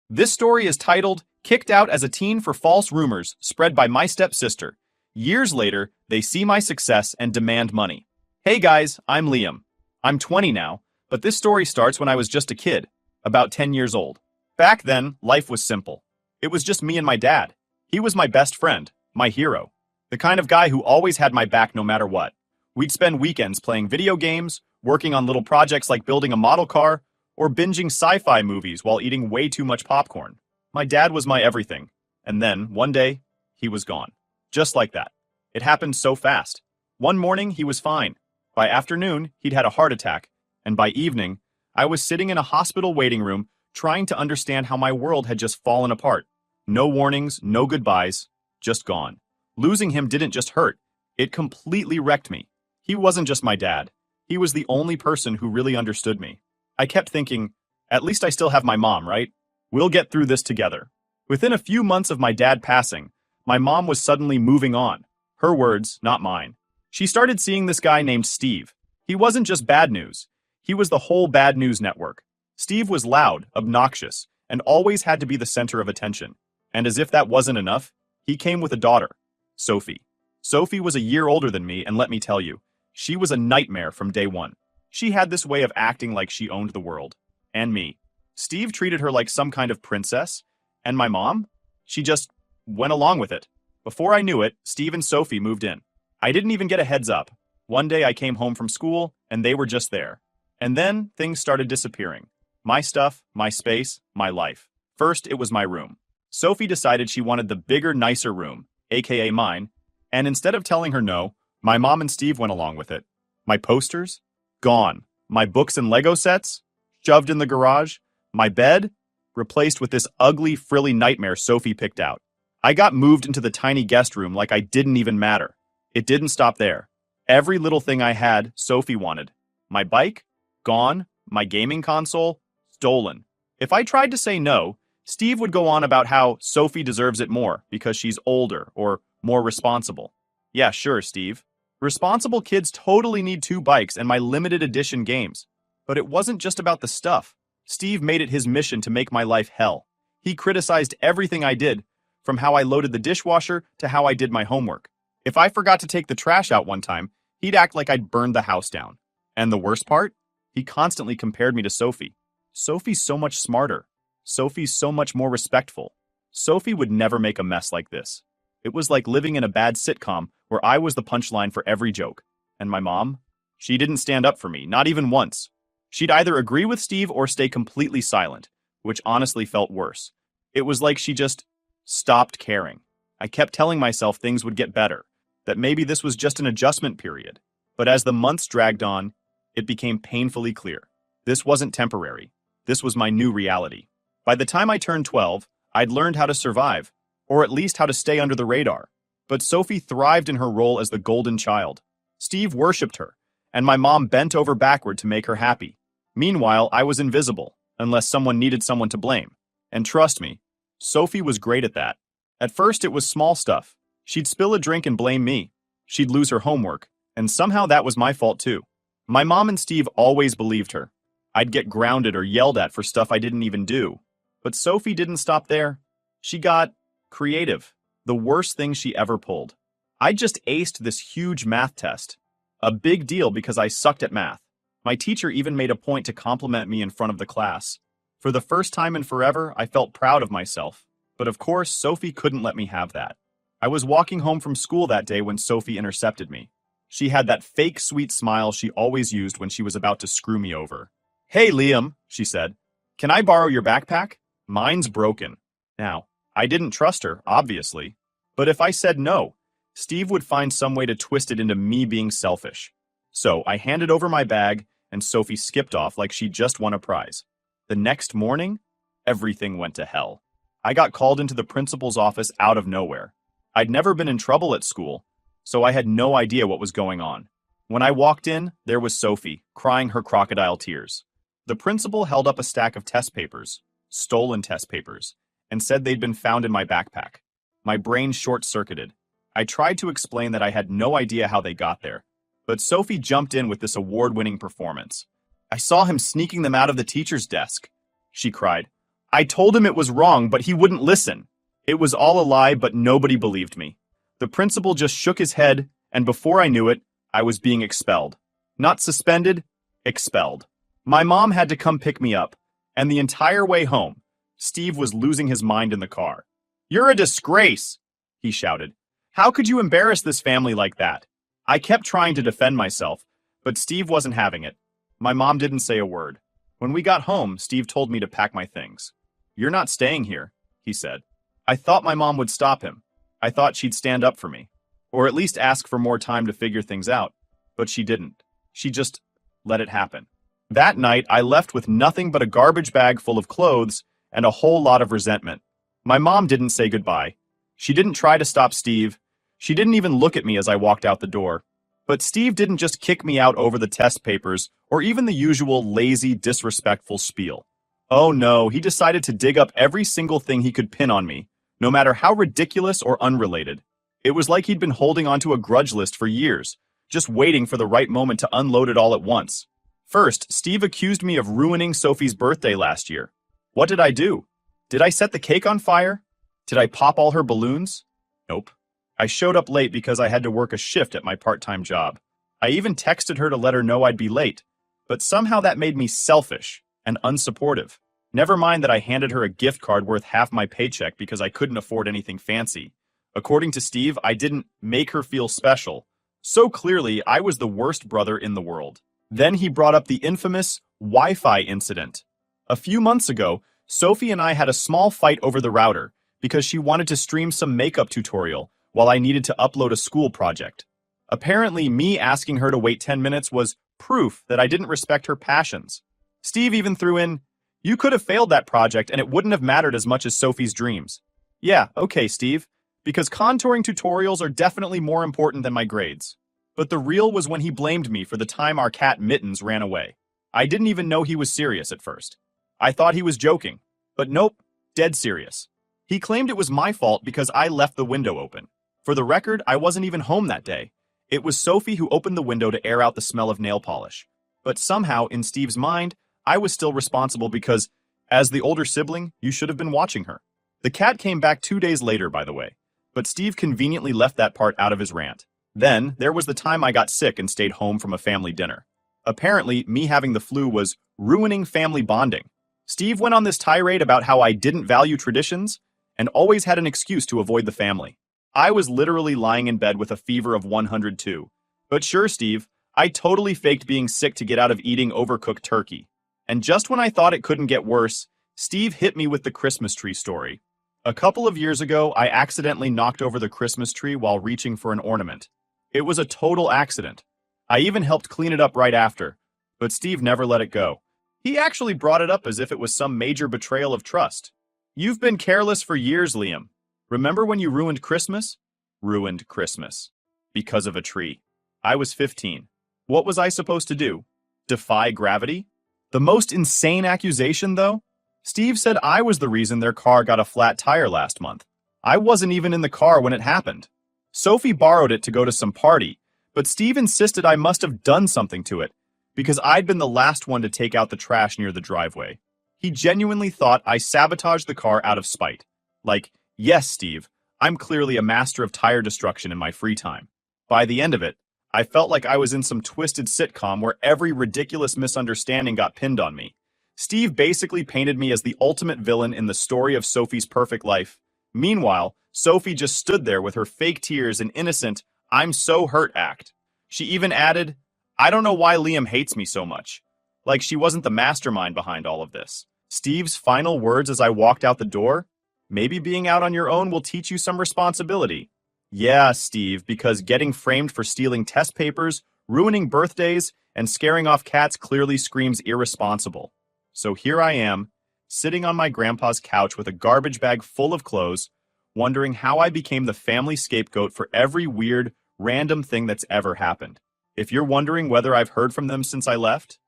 This story is titled Kicked Out as a Teen for False Rumors Spread by My Stepsister. Years later, they see my success and demand money. Hey guys, I'm Liam. I'm 20 now, but this story starts when I was just a kid, about 10 years old. Back then, life was simple. It was just me and my dad. He was my best friend, my hero, the kind of guy who always had my back no matter what. We'd spend weekends playing video games, working on little projects like building a model car, or binging sci-fi movies while eating way too much popcorn. My dad was my everything. And then, one day, he was gone. Just like that. It happened so fast. One morning, he was fine. By afternoon, he'd had a heart attack. And by evening, I was sitting in a hospital waiting room trying to understand how my world had just fallen apart. No warnings, no goodbyes, just gone. Losing him didn't just hurt. It completely wrecked me. He wasn't just my dad. He was the only person who really understood me. I kept thinking, at least I still have my mom, right? We'll get through this together. Within a few months of my dad passing, my mom was suddenly moving on. Her words, not mine. She started seeing this guy named Steve. He wasn't just bad news. He was the whole bad news network. Steve was loud, obnoxious, and always had to be the center of attention. And as if that wasn't enough, he came with a daughter, Sophie. Sophie was a year older than me, and let me tell you, she was a nightmare from day one. She had this way of acting like she owned the world. And me. Steve treated her like some kind of princess. And my mom? She just went along with it. Before I knew it, Steve and Sophie moved in. I didn't even get a heads up. One day I came home from school, and they were just there. And then things started disappearing. My stuff, my space, my life. First, it was my room. Sophie decided she wanted the bigger, nicer room, aka mine, and instead of telling her no, my mom and Steve went along with it. My posters? Gone. My books and Lego sets? Shoved in the garage. My bed? Replaced with this ugly, frilly nightmare Sophie picked out. I got moved into the tiny guest room like I didn't even matter. It didn't stop there. Every little thing I had, Sophie wanted. My bike? Gone. My gaming console? Stolen. If I tried to say no, Steve would go on about how Sophie deserves it more because she's older or more responsible. Yeah, sure, Steve. Responsible kids totally need 2 bikes and my limited edition games. But it wasn't just about the stuff. Steve made it his mission to make my life hell. He criticized everything I did, from how I loaded the dishwasher to how I did my homework. If I forgot to take the trash out one time, he'd act like I'd burned the house down. And the worst part? He constantly compared me to Sophie. Sophie's so much smarter. Sophie's so much more respectful. Sophie would never make a mess like this. It was like living in a bad sitcom where I was the punchline for every joke. And my mom? She didn't stand up for me, not even once. She'd either agree with Steve or stay completely silent, which honestly felt worse. It was like she just stopped caring. I kept telling myself things would get better, that maybe this was just an adjustment period. But as the months dragged on, it became painfully clear. This wasn't temporary. This was my new reality. By the time I turned 12, I'd learned how to survive, or at least how to stay under the radar. But Sophie thrived in her role as the golden child. Steve worshipped her, and my mom bent over backward to make her happy. Meanwhile, I was invisible, unless someone needed someone to blame. And trust me, Sophie was great at that. At first, it was small stuff. She'd spill a drink and blame me. She'd lose her homework, and somehow that was my fault too. My mom and Steve always believed her. I'd get grounded or yelled at for stuff I didn't even do. But Sophie didn't stop there. She got creative. The worst thing she ever pulled. I just aced this huge math test. A big deal because I sucked at math. My teacher even made a point to compliment me in front of the class. For the first time in forever, I felt proud of myself. But of course, Sophie couldn't let me have that. I was walking home from school that day when Sophie intercepted me. She had that fake sweet smile she always used when she was about to screw me over. "Hey, Liam," she said. "Can I borrow your backpack? Mine's broken." Now, I didn't trust her, obviously. But if I said no, Steve would find some way to twist it into me being selfish. So I handed over my bag, and Sophie skipped off like she just won a prize. The next morning, everything went to hell. I got called into the principal's office out of nowhere. I'd never been in trouble at school, so I had no idea what was going on. When I walked in, there was Sophie, crying her crocodile tears. The principal held up a stack of test papers, stolen test papers, and said they'd been found in my backpack. My brain short-circuited. I tried to explain that I had no idea how they got there, but Sophie jumped in with this award-winning performance. "I saw him sneaking them out of the teacher's desk," she cried. I told him it was wrong, but he wouldn't listen. It was all a lie, but nobody believed me. The principal just shook his head, and before I knew it, I was being expelled. Not suspended, expelled. My mom had to come pick me up, and the entire way home, Steve was losing his mind in the car. "You're a disgrace," he shouted. "How could you embarrass this family like that?" I kept trying to defend myself, but Steve wasn't having it. My mom didn't say a word. When we got home, Steve told me to pack my things. "You're not staying here," he said. I thought my mom would stop him. I thought she'd stand up for me, or at least ask for more time to figure things out, but she didn't. She just let it happen. That night, I left with nothing but a garbage bag full of clothes and a whole lot of resentment. My mom didn't say goodbye. She didn't try to stop Steve. She didn't even look at me as I walked out the door. But Steve didn't just kick me out over the test papers or even the usual lazy, disrespectful spiel. Oh no, he decided to dig up every single thing he could pin on me, no matter how ridiculous or unrelated. It was like he'd been holding onto a grudge list for years, just waiting for the right moment to unload it all at once. First, Steve accused me of ruining Sophie's birthday last year. What did I do? Did I set the cake on fire? Did I pop all her balloons? Nope. I showed up late because I had to work a shift at my part-time job. I even texted her to let her know I'd be late, but somehow that made me selfish and unsupportive. Never mind that I handed her a gift card worth half my paycheck because I couldn't afford anything fancy. According to Steve, I didn't make her feel special. So clearly, I was the worst brother in the world. Then he brought up the infamous Wi-Fi incident. A few months ago, Sophie and I had a small fight over the router because she wanted to stream some makeup tutorial while I needed to upload a school project. Apparently, me asking her to wait 10 minutes was proof that I didn't respect her passions. Steve even threw in, "You could have failed that project and it wouldn't have mattered as much as Sophie's dreams." Yeah, okay, Steve, because contouring tutorials are definitely more important than my grades. But the real was when he blamed me for the time our cat Mittens ran away. I didn't even know he was serious at first. I thought he was joking, but nope, dead serious. He claimed it was my fault because I left the window open. For the record, I wasn't even home that day. It was Sophie who opened the window to air out the smell of nail polish. But somehow, in Steve's mind, I was still responsible because, as the older sibling, you should have been watching her. The cat came back 2 days later, by the way, but Steve conveniently left that part out of his rant. Then, there was the time I got sick and stayed home from a family dinner. Apparently, me having the flu was ruining family bonding. Steve went on this tirade about how I didn't value traditions and always had an excuse to avoid the family. I was literally lying in bed with a fever of 102. But sure, Steve, I totally faked being sick to get out of eating overcooked turkey. And just when I thought it couldn't get worse, Steve hit me with the Christmas tree story. A couple of years ago, I accidentally knocked over the Christmas tree while reaching for an ornament. It was a total accident. I even helped clean it up right after, but Steve never let it go. He actually brought it up as if it was some major betrayal of trust. "You've been careless for years, Liam. Remember when you ruined Christmas?" Ruined Christmas. Because of a tree. I was 15. What was I supposed to do? Defy gravity? The most insane accusation, though? Steve said I was the reason their car got a flat tire last month. I wasn't even in the car when it happened. Sophie borrowed it to go to some party, but Steve insisted I must have done something to it, because I'd been the last one to take out the trash near the driveway. He genuinely thought I sabotaged the car out of spite. Like, yes, Steve, I'm clearly a master of tire destruction in my free time. By the end of it, I felt like I was in some twisted sitcom where every ridiculous misunderstanding got pinned on me. Steve basically painted me as the ultimate villain in the story of Sophie's perfect life. Meanwhile, Sophie just stood there with her fake tears and innocent, "I'm so hurt" act. She even added, "I don't know why Liam hates me so much." Like she wasn't the mastermind behind all of this. Steve's final words as I walked out the door, "Maybe being out on your own will teach you some responsibility." Yeah, Steve, because getting framed for stealing test papers, ruining birthdays, and scaring off cats clearly screams irresponsible. So here I am, sitting on my grandpa's couch with a garbage bag full of clothes, wondering how I became the family scapegoat for every weird, random thing that's ever happened. If you're wondering whether I've heard from them since I left,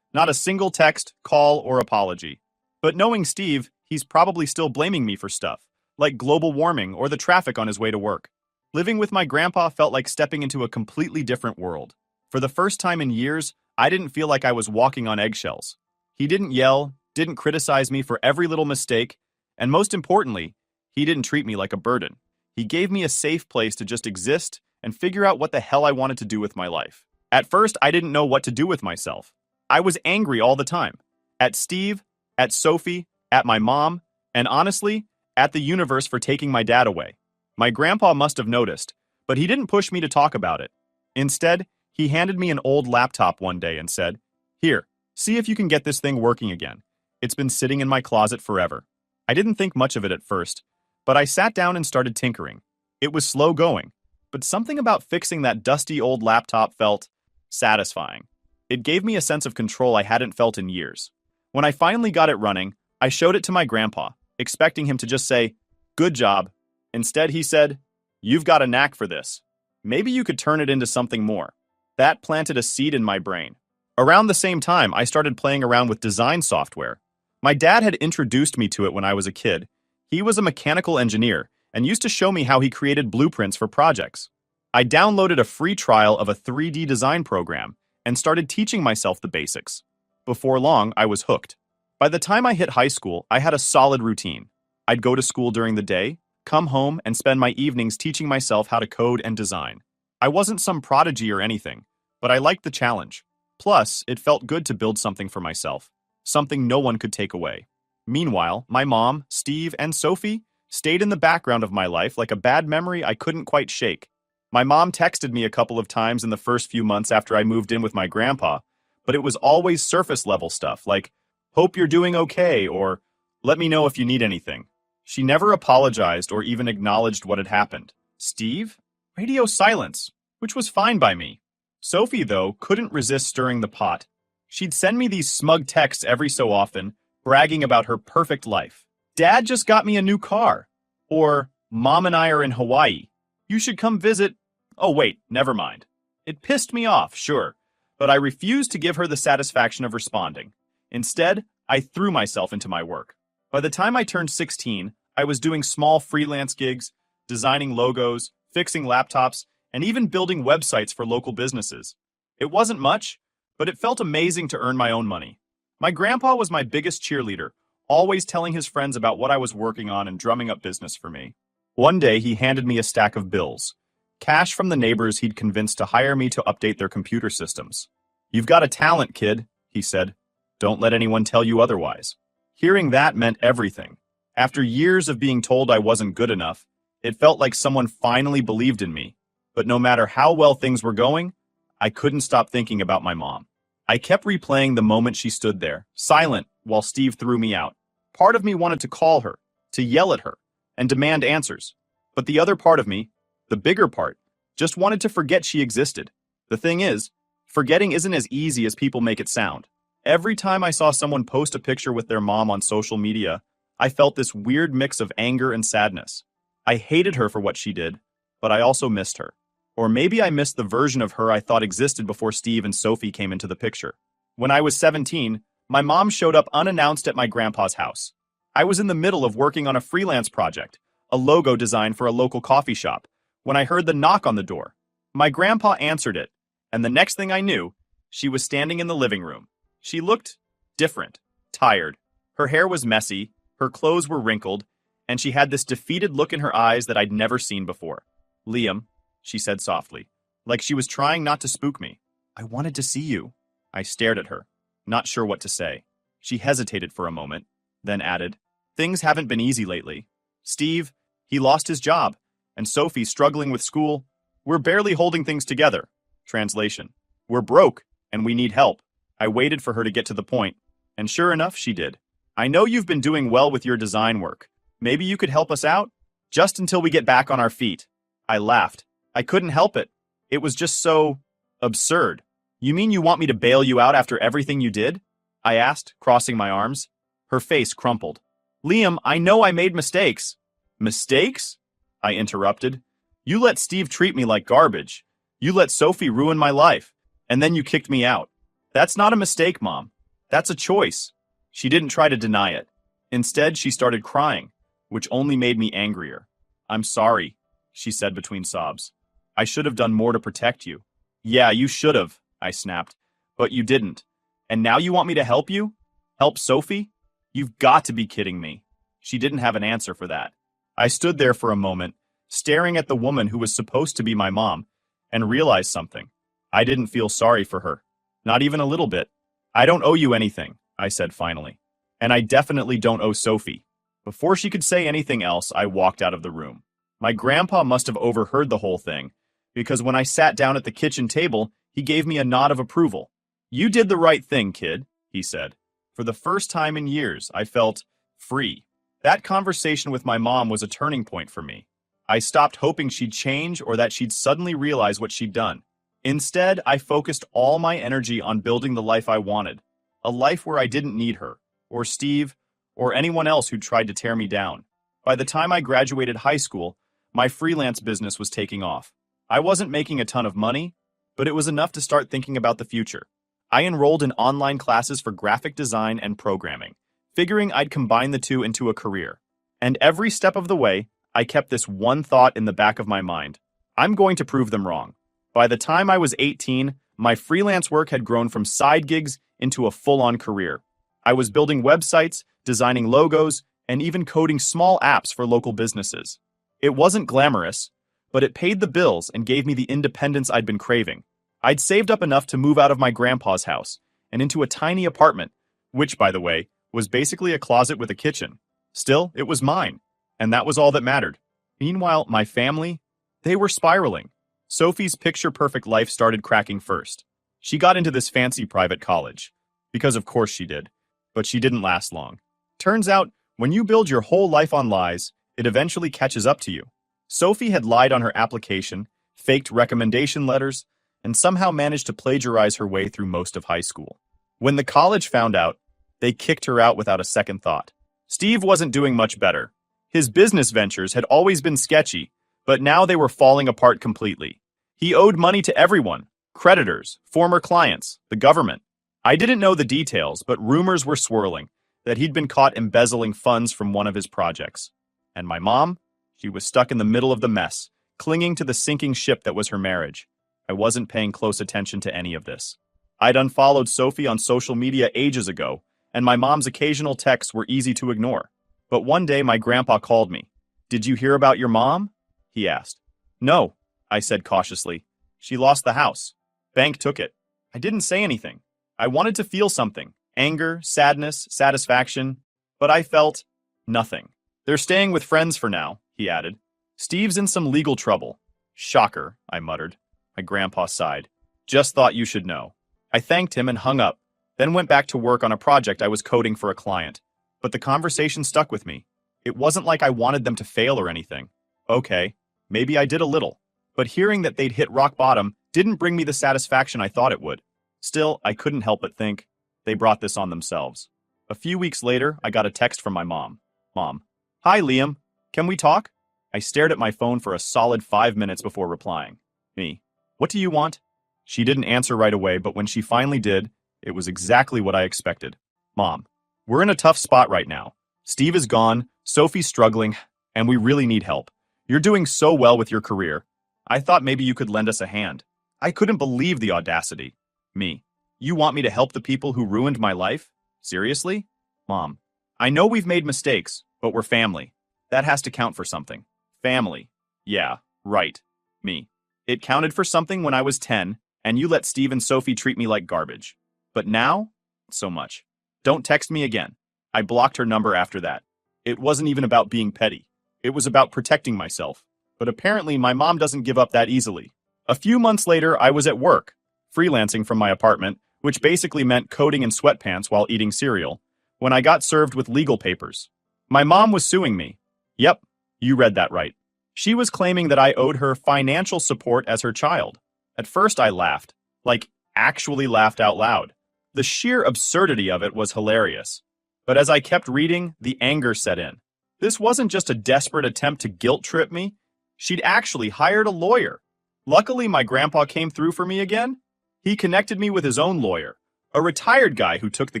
not a single text, call, or apology. But knowing Steve, he's probably still blaming me for stuff, like global warming or the traffic on his way to work. Living with my grandpa felt like stepping into a completely different world. For the first time in years, I didn't feel like I was walking on eggshells. He didn't yell, didn't criticize me for every little mistake, and most importantly, he didn't treat me like a burden. He gave me a safe place to just exist and figure out what the hell I wanted to do with my life. At first, I didn't know what to do with myself. I was angry all the time. At Steve, at Sophie, at my mom, and honestly, at the universe for taking my dad away. My grandpa must have noticed, but he didn't push me to talk about it. Instead, he handed me an old laptop one day and said, "Here, see if you can get this thing working again. It's been sitting in my closet forever." I didn't think much of it at first, but I sat down and started tinkering. It was slow going, but something about fixing that dusty old laptop felt satisfying. It gave me a sense of control I hadn't felt in years. When I finally got it running, I showed it to my grandpa, expecting him to just say, "Good job." Instead, he said, "You've got a knack for this. Maybe you could turn it into something more." That planted a seed in my brain. Around the same time, I started playing around with design software. My dad had introduced me to it when I was a kid. He was a mechanical engineer and used to show me how he created blueprints for projects. I downloaded a free trial of a 3D design program and started teaching myself the basics. Before long, I was hooked. By the time I hit high school, I had a solid routine. I'd go to school during the day, come home, and spend my evenings teaching myself how to code and design. I wasn't some prodigy or anything, but I liked the challenge. Plus, it felt good to build something for myself, something no one could take away. Meanwhile, my mom, Steve, and Sophie stayed in the background of my life like a bad memory I couldn't quite shake. My mom texted me a couple of times in the first few months after I moved in with my grandpa, but it was always surface-level stuff like, "Hope you're doing okay," or "Let me know if you need anything." She never apologized or even acknowledged what had happened. Steve? Radio silence, which was fine by me. Sophie, though, couldn't resist stirring the pot. She'd send me these smug texts every so often, bragging about her perfect life. "Dad just got me a new car." Or, "Mom and I are in Hawaii. You should come visit." Oh wait, never mind. It pissed me off, sure, but I refused to give her the satisfaction of responding. Instead, I threw myself into my work. By the time I turned 16, I was doing small freelance gigs, designing logos, fixing laptops, and even building websites for local businesses. It wasn't much, but it felt amazing to earn my own money. My grandpa was my biggest cheerleader, always telling his friends about what I was working on and drumming up business for me. One day, he handed me a stack of bills, cash from the neighbors he'd convinced to hire me to update their computer systems. "You've got a talent, kid," he said. "Don't let anyone tell you otherwise." Hearing that meant everything. After years of being told I wasn't good enough, it felt like someone finally believed in me. But no matter how well things were going, I couldn't stop thinking about my mom. I kept replaying the moment she stood there, silent, while Steve threw me out. Part of me wanted to call her, to yell at her, and demand answers. But the other part of me, the bigger part, just wanted to forget she existed. The thing is, forgetting isn't as easy as people make it sound. Every time I saw someone post a picture with their mom on social media, I felt this weird mix of anger and sadness. I hated her for what she did, but I also missed her. Or maybe I missed the version of her I thought existed before Steve and Sophie came into the picture. When I was 17, my mom showed up unannounced at my grandpa's house. I was in the middle of working on a freelance project, a logo design for a local coffee shop, when I heard the knock on the door. My grandpa answered it, and the next thing I knew, she was standing in the living room. She looked different, tired. Her hair was messy, her clothes were wrinkled, and she had this defeated look in her eyes that I'd never seen before. "Liam," she said softly, like she was trying not to spook me. "I wanted to see you." I stared at her, not sure what to say. She hesitated for a moment, then added, "Things haven't been easy lately. Steve, he lost his job, and Sophie's struggling with school. We're barely holding things together." Translation: "We're broke, and we need help." I waited for her to get to the point, and sure enough, she did. "I know you've been doing well with your design work. Maybe you could help us out? Just until we get back on our feet." I laughed. I couldn't help it. It was just so absurd. "You mean you want me to bail you out after everything you did?" I asked, crossing my arms. Her face crumpled. "Liam, I know I made mistakes." "Mistakes?" I interrupted. "You let Steve treat me like garbage. You let Sophie ruin my life. And then you kicked me out. That's not a mistake, Mom. That's a choice." She didn't try to deny it. Instead, she started crying, which only made me angrier. "I'm sorry," she said between sobs. "I should have done more to protect you." "Yeah, you should have," I snapped. "But you didn't. And now you want me to help you? Help Sophie?" You've got to be kidding me. She didn't have an answer for that. I stood there for a moment, staring at the woman who was supposed to be my mom, and realized something. I didn't feel sorry for her. Not even a little bit. I don't owe you anything, I said finally. And I definitely don't owe Sophie. Before she could say anything else, I walked out of the room. My grandpa must have overheard the whole thing, because when I sat down at the kitchen table, he gave me a nod of approval. You did the right thing, kid, he said. For the first time in years, I felt free. That conversation with my mom was a turning point for me. I stopped hoping she'd change or that she'd suddenly realize what she'd done. Instead, I focused all my energy on building the life I wanted, a life where I didn't need her, or Steve, or anyone else who tried to tear me down. By the time I graduated high school, my freelance business was taking off. I wasn't making a ton of money, but it was enough to start thinking about the future. I enrolled in online classes for graphic design and programming, figuring I'd combine the two into a career. And every step of the way, I kept this one thought in the back of my mind. I'm going to prove them wrong. By the time I was 18, my freelance work had grown from side gigs into a full-on career. I was building websites, designing logos, and even coding small apps for local businesses. It wasn't glamorous, but it paid the bills and gave me the independence I'd been craving. I'd saved up enough to move out of my grandpa's house and into a tiny apartment, which, by the way, was basically a closet with a kitchen. Still, it was mine, and that was all that mattered. Meanwhile, my family, they were spiraling. Sophie's picture-perfect life started cracking first. She got into this fancy private college, because of course she did, but she didn't last long. Turns out, when you build your whole life on lies, it eventually catches up to you. Sophie had lied on her application, faked recommendation letters, and somehow managed to plagiarize her way through most of high school. When the college found out, they kicked her out without a second thought. Steve wasn't doing much better. His business ventures had always been sketchy, but now they were falling apart completely. He owed money to everyone, creditors, former clients, the government. I didn't know the details, but rumors were swirling that he'd been caught embezzling funds from one of his projects. And my mom? She was stuck in the middle of the mess, clinging to the sinking ship that was her marriage. I wasn't paying close attention to any of this. I'd unfollowed Sophie on social media ages ago, and my mom's occasional texts were easy to ignore. But one day my grandpa called me. "Did you hear about your mom?" he asked. "No," I said cautiously. "She lost the house. Bank took it." I didn't say anything. I wanted to feel something. Anger, sadness, satisfaction. But I felt nothing. "They're staying with friends for now," he added. "Steve's in some legal trouble." "Shocker," I muttered. My grandpa sighed. "Just thought you should know." I thanked him and hung up, then went back to work on a project I was coding for a client. But the conversation stuck with me. It wasn't like I wanted them to fail or anything. Okay, maybe I did a little. But hearing that they'd hit rock bottom didn't bring me the satisfaction I thought it would. Still, I couldn't help but think, they brought this on themselves. A few weeks later, I got a text from my mom. "Mom. Hi, Liam. Can we talk?" I stared at my phone for a solid 5 minutes before replying. Me. "What do you want?" She didn't answer right away, but when she finally did, it was exactly what I expected. "Mom, we're in a tough spot right now. Steve is gone, Sophie's struggling, and we really need help. You're doing so well with your career. I thought maybe you could lend us a hand." I couldn't believe the audacity. Me. "You want me to help the people who ruined my life? Seriously?" "Mom, I know we've made mistakes, but we're family. That has to count for something." "Family. Yeah, right." Me. "It counted for something when I was 10, and you let Steve and Sophie treat me like garbage. But now, not so much. Don't text me again." I blocked her number after that. It wasn't even about being petty. It was about protecting myself. But apparently my mom doesn't give up that easily. A few months later, I was at work, freelancing from my apartment, which basically meant coding in sweatpants while eating cereal, when I got served with legal papers. My mom was suing me. Yep, you read that right. She was claiming that I owed her financial support as her child. At first I laughed, like actually laughed out loud. The sheer absurdity of it was hilarious. But as I kept reading, the anger set in. This wasn't just a desperate attempt to guilt trip me. She'd actually hired a lawyer. Luckily, my grandpa came through for me again. He connected me with his own lawyer, a retired guy who took the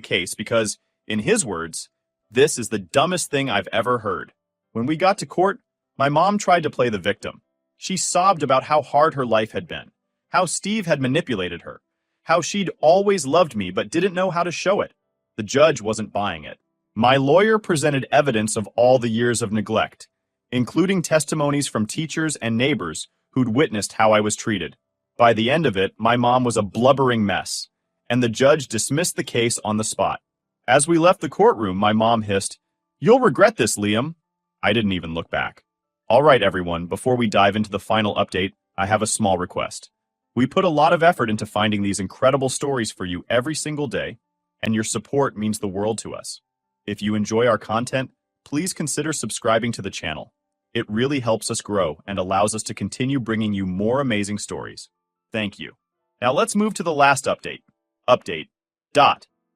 case because, in his words, "This is the dumbest thing I've ever heard." When we got to court, my mom tried to play the victim. She sobbed about how hard her life had been, how Steve had manipulated her, how she'd always loved me but didn't know how to show it. The judge wasn't buying it. My lawyer presented evidence of all the years of neglect, including testimonies from teachers and neighbors who'd witnessed how I was treated. By the end of it, my mom was a blubbering mess, and the judge dismissed the case on the spot. As we left the courtroom, my mom hissed, "You'll regret this, Liam." I didn't even look back. All right, everyone, before we dive into the final update, I have a small request. We put a lot of effort into finding these incredible stories for you every single day, and your support means the world to us. If you enjoy our content, please consider subscribing to the channel. It really helps us grow and allows us to continue bringing you more amazing stories. Thank you. Now let's move to the last update. Update.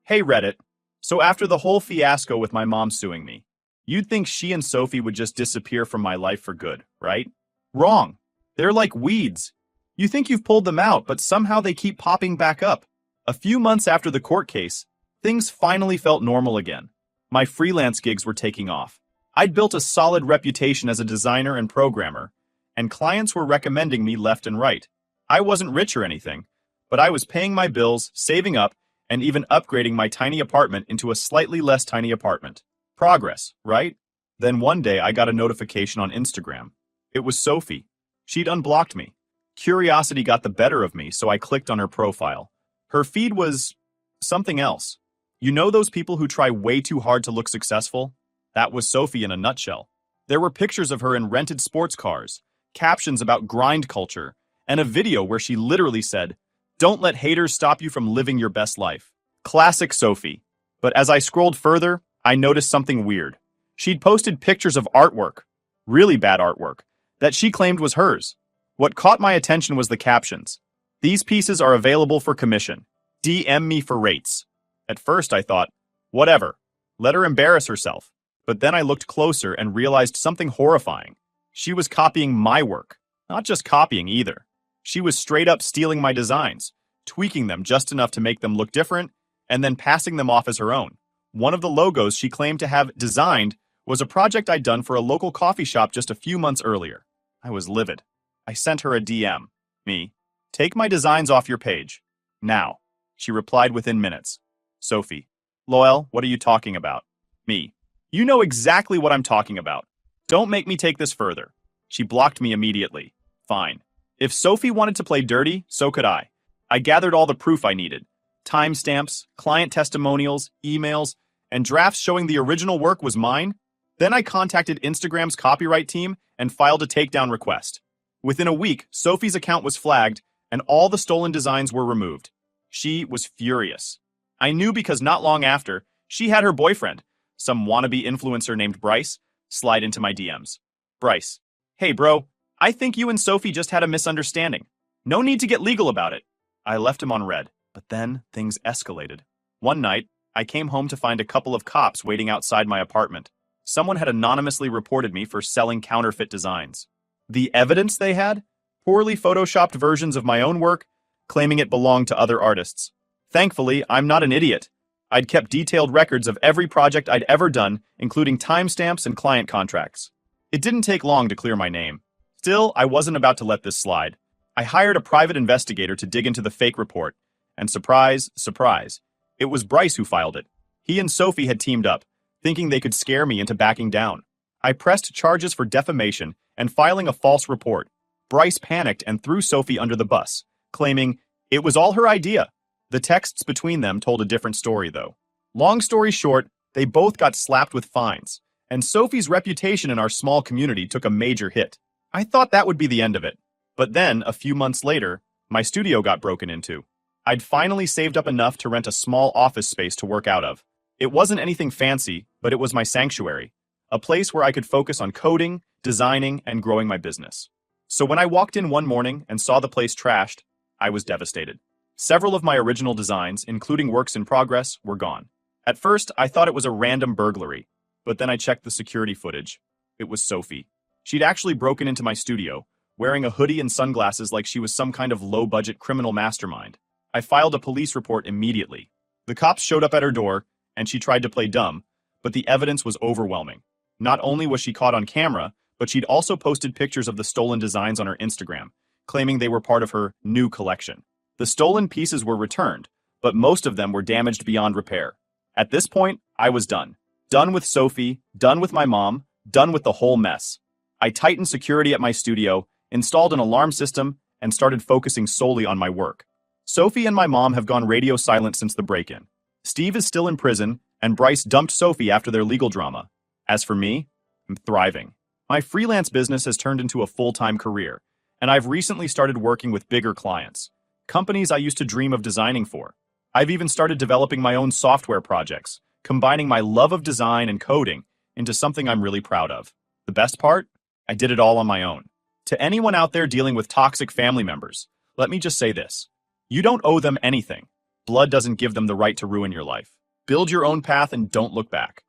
Hey Reddit. So after the whole fiasco with my mom suing me, you'd think she and Sophie would just disappear from my life for good, right? Wrong. They're like weeds. You think you've pulled them out, but somehow they keep popping back up. A few months after the court case, things finally felt normal again. My freelance gigs were taking off. I'd built a solid reputation as a designer and programmer, and clients were recommending me left and right. I wasn't rich or anything, but I was paying my bills, saving up, and even upgrading my tiny apartment into a slightly less tiny apartment. Progress, right? Then one day I got a notification on Instagram. It was Sophie. She'd unblocked me. Curiosity got the better of me, so I clicked on her profile. Her feed was something else. You know those people who try way too hard to look successful? That was Sophie in a nutshell. There were pictures of her in rented sports cars, captions about grind culture, and a video where she literally said, "Don't let haters stop you from living your best life." Classic Sophie. But as I scrolled further, I noticed something weird. She'd posted pictures of artwork, really bad artwork, that she claimed was hers. What caught my attention was the captions. "These pieces are available for commission. DM me for rates." At first I thought, whatever, let her embarrass herself. But then I looked closer and realized something horrifying. She was copying my work. Not just copying either. She was straight up stealing my designs, tweaking them just enough to make them look different, and then passing them off as her own. One of the logos she claimed to have designed was a project I'd done for a local coffee shop just a few months earlier. I was livid. I sent her a DM. Me. "Take my designs off your page. Now." She replied within minutes. Sophie. "Loyal, what are you talking about?" Me. "You know exactly what I'm talking about. Don't make me take this further." She blocked me immediately. Fine. If Sophie wanted to play dirty, so could I. I gathered all the proof I needed. Timestamps, client testimonials, emails, and drafts showing the original work was mine. Then I contacted Instagram's copyright team and filed a takedown request. Within a week, Sophie's account was flagged and all the stolen designs were removed. She was furious. I knew because not long after, she had her boyfriend, some wannabe influencer named Bryce, slide into my DMs. "Bryce, hey bro, I think you and Sophie just had a misunderstanding. No need to get legal about it." I left him on red, but then things escalated. One night, I came home to find a couple of cops waiting outside my apartment. Someone had anonymously reported me for selling counterfeit designs. The evidence they had? Poorly photoshopped versions of my own work, claiming it belonged to other artists. Thankfully, I'm not an idiot. I'd kept detailed records of every project I'd ever done, including timestamps and client contracts. It didn't take long to clear my name. Still, I wasn't about to let this slide. I hired a private investigator to dig into the fake report, and surprise, surprise, it was Bryce who filed it. He and Sophie had teamed up, thinking they could scare me into backing down. I pressed charges for defamation and filing a false report. Bryce panicked and threw Sophie under the bus, claiming it was all her idea. The texts between them told a different story, though. Long story short, they both got slapped with fines, and Sophie's reputation in our small community took a major hit. I thought that would be the end of it. But then, a few months later, my studio got broken into. I'd finally saved up enough to rent a small office space to work out of. It wasn't anything fancy, but it was my sanctuary, a place where I could focus on coding, designing, and growing my business. So when I walked in one morning and saw the place trashed, I was devastated. Several of my original designs, including works in progress, were gone. At first, I thought it was a random burglary, but then I checked the security footage. It was Sophie. She'd actually broken into my studio, wearing a hoodie and sunglasses like she was some kind of low-budget criminal mastermind. I filed a police report immediately. The cops showed up at her door, and she tried to play dumb, but the evidence was overwhelming. Not only was she caught on camera, but she'd also posted pictures of the stolen designs on her Instagram, claiming they were part of her new collection. The stolen pieces were returned, but most of them were damaged beyond repair. At this point, I was done. Done with Sophie, done with my mom, done with the whole mess. I tightened security at my studio, installed an alarm system, and started focusing solely on my work. Sophie and my mom have gone radio silent since the break-in. Steve is still in prison, and Bryce dumped Sophie after their legal drama. As for me, I'm thriving. My freelance business has turned into a full-time career, and I've recently started working with bigger clients, companies I used to dream of designing for. I've even started developing my own software projects, combining my love of design and coding into something I'm really proud of. The best part? I did it all on my own. To anyone out there dealing with toxic family members, let me just say this. You don't owe them anything. Blood doesn't give them the right to ruin your life. Build your own path and don't look back.